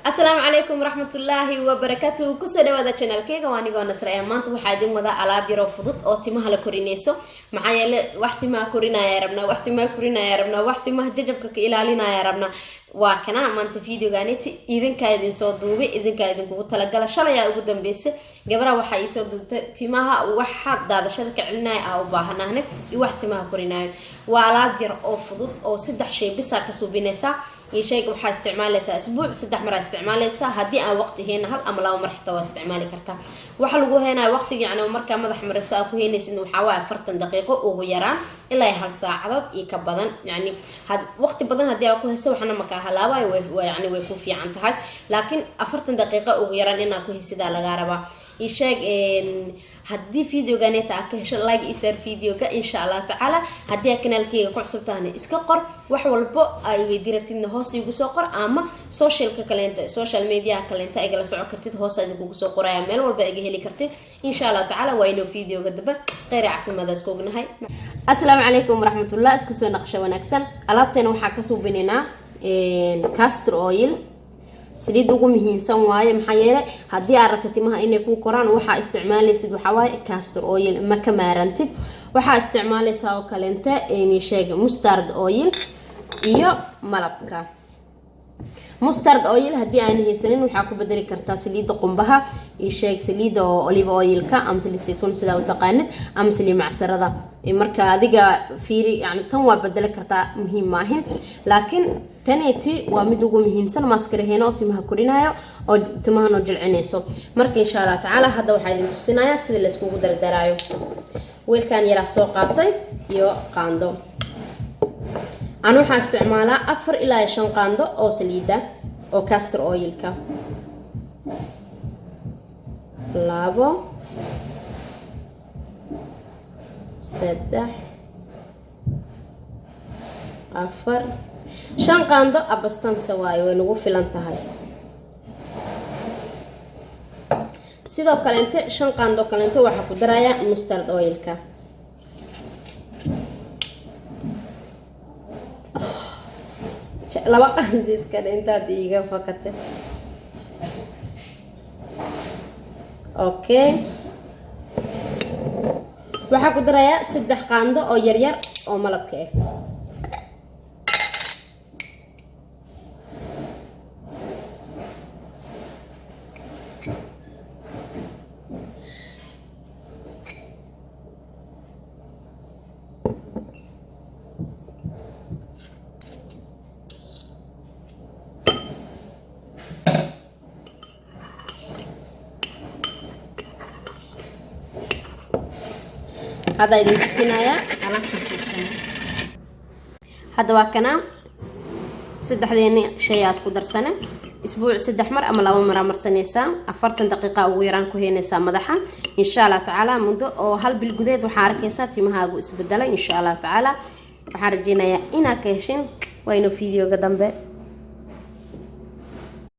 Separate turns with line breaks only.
السلام عليكم ورحمة الله وبركاته. كسر هذا القناة كيغا واني قانا سرعي مانت وحادين وذا على بيرو فضط أو تيمها لكورينيسو معايا وقت ما كورينا يا ربنا وقت ما كورينا يا ربنا وقت ما ججبك إلالينا يا ربنا وكنا مانت فيديو غانيتي إذن كايدين صوت دوبي إذن كايدين كوبو تلقى شريا قدام بيس قبرا وحا يسود تيمها وحد هذا شركة علنا أو باهنا هنا وقت ما كورينا وعلى بيرو أو فضط أو سدح شيء بس كسو بينسا يشيك وحا استعماليسا اسبوع 6 مرة استعماليسا هدي aan waqti heena hal ama laba mar xitaa waa isticmaali kartaa waxa lagu heenaa waqtiga yani marka madax marisa ku heenaysid waxa waa 40 daqiiqo ugu yaraan ilaa hal saacadood iyo ka badan yani waqti badan hadii aad ku hayso waxna ma ka halaabay yani way ku fiican tahay laakiin 40 daqiiqo ugu yaraan inaad ku haysidaa laga rabaa يشاك هدي فيديو قناة عكاش لايك يصير فيديو إن شاء الله تعالى هدي كنال كي كعصب تاني إسكقر وحول بق أي فيديوهاتنا هوس يجوسقر أما سوشيال ميديا كلنتا إجلس عكرتي هوس يجوسقر يعمل والباقي هلي كرتي إن شاء الله تعالى وينو فيديو قدبه غير عفوا ماذا سكوجنا هاي. السلام عليكم ورحمة الله. اسكسو نقشة ونكسل ألابتنا وحكسو بيننا كاستر أويل سليد ugu muhiimsan waaye maxaa yeelay hadii aad rabto timaha inay ku koraan waxa isticmaalaysid waxa waaye castor oil ma ka maarantid waxa isticmaalaysaa oo kaleenta ee sheega mustard oil iyo malabka mustard oil hadii aan haysanin waxa ku bedeli kartaa saliida qumbaha iyo sheeg saliida olive oil-ka ama saliid saytuun sida uu taqaanid ama saliid macsarada marka adiga fiiri yani tan waa bedeli kartaa muhiim ma ahin laakiin تانيتي ومدوغو مهمسان ماسكرهينا وتمها كورينايا او تمها نجلعنيسو marka insha Allah taala hada waxa idin tusinaya sida la isku dardarayo weelkan yara soo qaatay iyo qaando aan waxa isticmaalaa 4 ilaa 5 qaando oo saliida oo castor oil-ka labo saddex afar shan qaando abastan sawaay way nagu filan tahay sidoo kale inta shan qaando kale inta waxa ku daraya mustard oil-ka laba qaando iska inta diiga fakate okay waxa ku daraya 3 qaando oo yar yar oo malabka ah هذا يدين تسينايا أنا كسبتنا هذا واكنا سدح ديني شيء أسكو درسنا أسبوع سدح مر أما لو مرة سنيسا 40 دقيقة ويران كهينسا مدحا إن شاء الله تعالى منذ أو هل بالجديد وحركة تيمها أبو إسبدلة إن شاء الله تعالى وحرجينا يا إنا كهشين وينو فيديو قدام به